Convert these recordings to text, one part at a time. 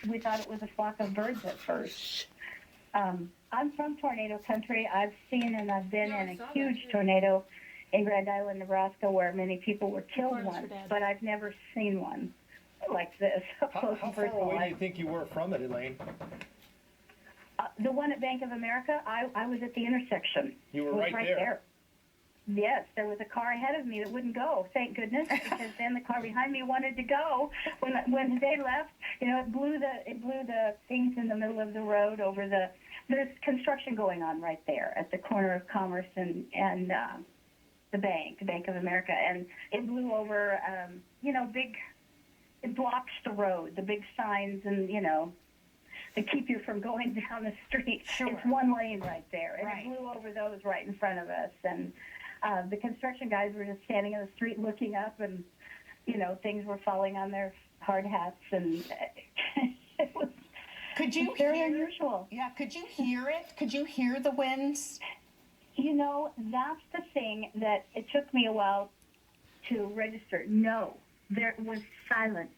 We thought it was a flock of birds at first. I'm from tornado country. I've seen and I've been in a huge tornado in Grand Island, Nebraska, where many people were killed once, but I've never seen one like this. How far away do you think you were from it, Elaine? The one at Bank of America, I was at the intersection. You were right there. Yes, there was a car ahead of me that wouldn't go, thank goodness, because then the car behind me wanted to go. When they left, it blew the things in the middle of the road over there's construction going on right there at the corner of Commerce and the Bank of America, and it blew over, it blocks the road, the big signs, and, to keep you from going down the street. Sure. It's one lane right there, and Right. it blew over those right in front of us, and the construction guys were just standing in the street looking up, and, things were falling on their hard hats, and it was very unusual. Yeah, could you hear it? Could you hear the winds? That's the thing that it took me a while to register. No, there was silence.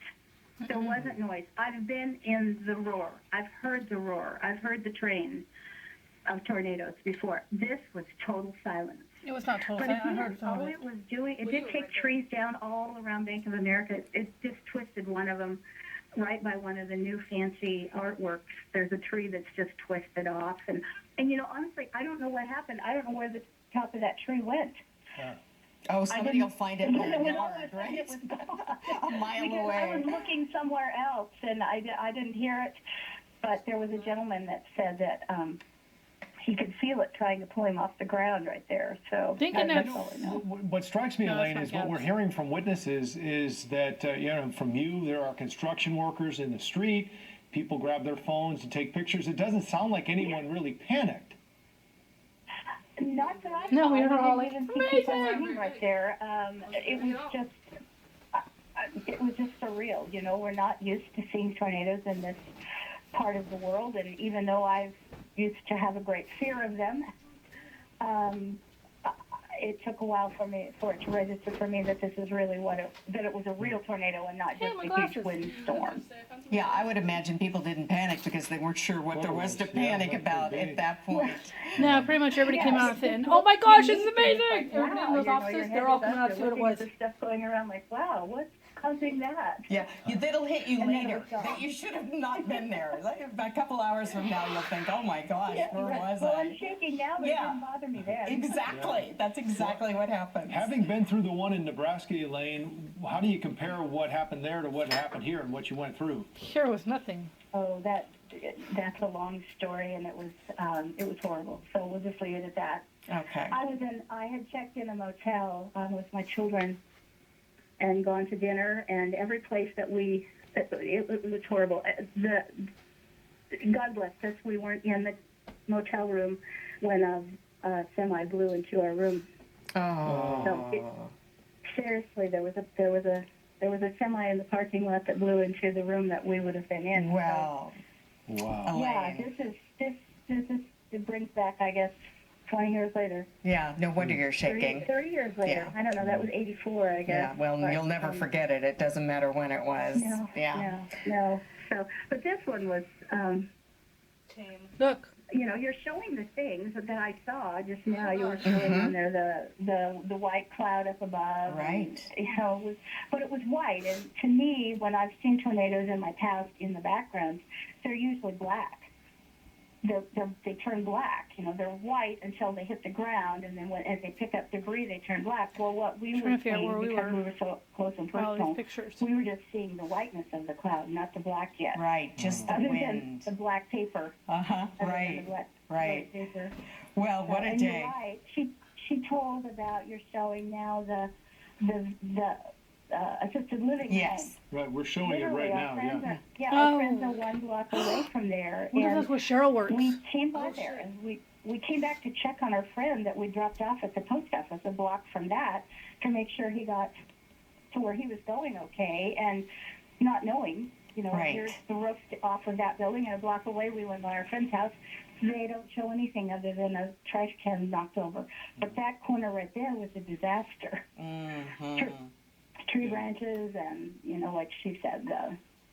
There wasn't noise. I've been in the roar. I've heard the roar. I've heard the train of tornadoes before. This was total silence. It was not total. But I heard some all of it. it was doing, it did take trees down all around Bank of America. It just twisted one of them right by one of the new fancy artworks. There's a tree that's just twisted off. And honestly, I don't know what happened. I don't know where the top of that tree went. Yeah. Oh, somebody will find it in their yard, right? It was gone. A mile Because away. I was looking somewhere else, and I didn't hear it. But there was a gentleman that said that he could feel it trying to pull him off the ground right there. So that's all I know. What strikes me, No, Elaine, it's is not what we're gas. hearing from witnesses is that, from you, there are construction workers in the street. People grab their phones and take pictures. It doesn't sound like anyone really panicked. Not that I No, saw. we were I all didn't like, even see people amazing. running right there. It was just surreal. We're not used to seeing tornadoes in this part of the world, and even though I've used to have a great fear of them, it took a while for it to register for me that this is really that it was a real tornado and not Hey, just my a glasses. huge windstorm. Yeah, I would imagine people didn't panic because they weren't sure what there was to panic about at that point. No, pretty much everybody came out and It's oh my gosh, just it's amazing! like, Everybody in wow, those your offices, head they're all is coming up, out to see you're what it looking was. at the stuff going around like, wow, what's causing that? Yeah, that'll hit you And then it later. was gone. That you should have not been there. Like, a couple hours from now, you'll think, oh my gosh, where was Well, I? I'm shaking now, but it Yeah. didn't bother me then. Exactly. That's exactly what happened. Having been through the one in Nebraska, Elaine, how do you compare what happened there to what happened here and what you went through? Here was nothing. Oh, that's a long story, and it was horrible. So we'll just leave it at that. Okay. I had checked in a motel with my children and gone to dinner, and every place that it was horrible. God bless us, we weren't in the motel room when a semi blew into our room. Oh. So seriously, there was a semi in the parking lot that blew into the room that we would have been in. Well. Wow. Yeah, Elaine. it brings back, I guess, 20 years later. Yeah, no wonder you're shaking. 30 years later. Yeah. I don't know, that was 84, I guess. Yeah, well, But, you'll never forget it. It doesn't matter when it was. No. So, but this one was, Look, you're showing the things that I saw just now. You were showing on there the white cloud up above. Right. And, but it was white. And to me, when I've seen tornadoes in my past in the background, they're usually black. They turn black. They're white until they hit the ground, and then as they pick up debris, they turn black. Well, what we were seeing, because we were so close and all personal, these pictures. we were just seeing the whiteness of the cloud, not the black yet. Right, just the Other than wind. the black paper. Uh-huh, Other than right, the black right. paper. Well, what a And you're day. right. She told about you're showing now the assisted living Yes. home. Right, we're showing it Literally, right our now, friends yeah. our Oh. friends are 1 block away from there. What and is this where Cheryl works? we came by there, and we came back to check on our friend that we dropped off at the post office a block from that to make sure he got to where he was going okay, and not knowing, Right. here's the roof off of that building, and a block away we went by our friend's house. They don't show anything other than a trash can knocked over. But that corner right there was a disaster. Mm-hmm. Tree branches and, like she said,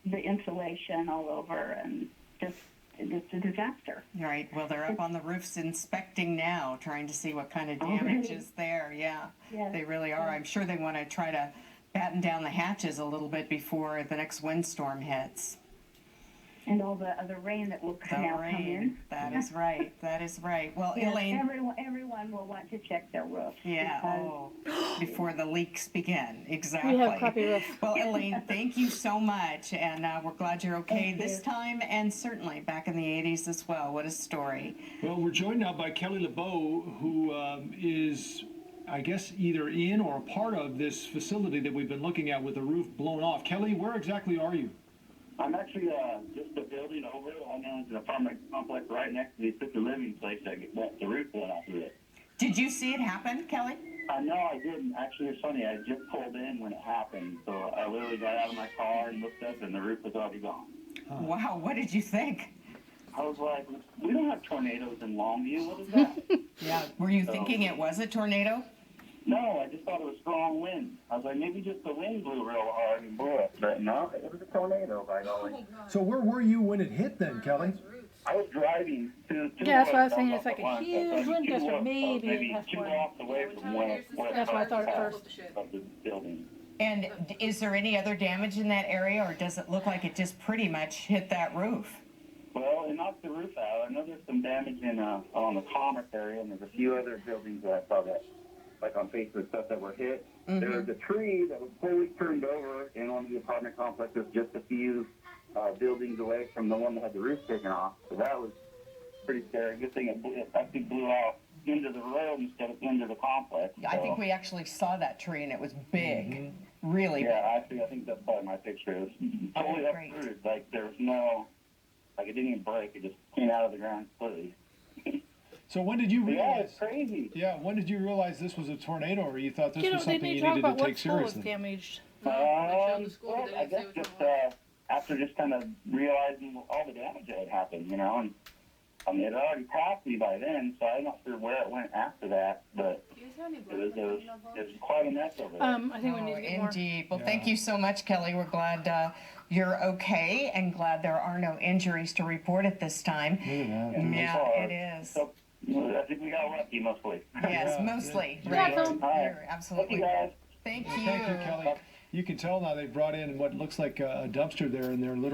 the insulation all over, and just it's a disaster. Right. Well, they're up on the roofs inspecting now, trying to see what kind of Oh, damage really? is there. Yeah, Yes. they really are. I'm sure they want to try to batten down the hatches a little bit before the next windstorm hits. And all the other rain that will The now come in. rain. That is right. That is right. Well, Yes, Elaine. everyone will want to check their roofs. Yeah. because- Oh, before the leaks begin. Exactly. We have crappy roofs. Well, Elaine, thank you so much, and we're glad you're okay Thank this you. time, and certainly back in the '80s as well. What a story! Well, we're joined now by Kelly LeBeau, who is, I guess, either in or a part of this facility that we've been looking at with the roof blown off. Kelly, where exactly are you? I'm actually just a building over. I know it's an apartment complex right next to the assisted living place that the roof went off of it. Did you see it happen, Kelly? No, I didn't. Actually, it's funny. I just pulled in when it happened, so I literally got out of my car and looked up, and the roof was already gone. Wow, what did you think? I was like, we don't have tornadoes in Longview. What is that? Yeah, were you thinking it was a tornado? No, I just thought it was strong wind. I was like, maybe just the wind blew real hard and blew it. But no, it was a tornado, by golly. So where were you when it hit then, Kelly? I was driving to Yeah, that's what I was woods saying. off It's like the a one, so huge I was wind two gust, or blocks- maybe maybe an two F1. blocks away from where That's what I thought at first. of the building. And is there any other damage in that area, or does it look like it just pretty much hit that roof? Well, it knocked the roof out. I know there's some damage in on the commerce area, and there's a few other buildings that I saw that, like on Facebook, stuff that were hit. There was a tree that was fully turned over in one of the apartment complexes, just a few buildings away from the one that had the roof taken off. So that was pretty scary. Good thing it actually blew off into the road instead of into the complex. I think So, we actually saw that tree, and it was big, really big. yeah, actually, I think that's probably my picture. It was totally great. uprooted. Like, there was no, like, it didn't even break. It just came out of the ground completely. So when did you Yeah, realize? it's crazy. Yeah, when did you realize this was a tornado, or you thought this You know, was they something need you to talk needed to about what take school was seriously? damaged. Well, I guess just after just kind of realizing all the damage that had happened, you know, and I mean, it had already passed me by then, so I'm not sure where it went after that, but it was quite a mess over there. I think we need to get more. Indeed. Well, thank you so much, Kelly. We're glad you're okay, and glad there are no injuries to report at this time. Yeah, it is. So, I think we got lucky mostly. Yes, Yeah, mostly. yeah. Right. Awesome. You're absolutely Thank you, guys. right. Thank you. Thank you, Kelly. You can tell now they brought in what looks like a dumpster there, and they're literally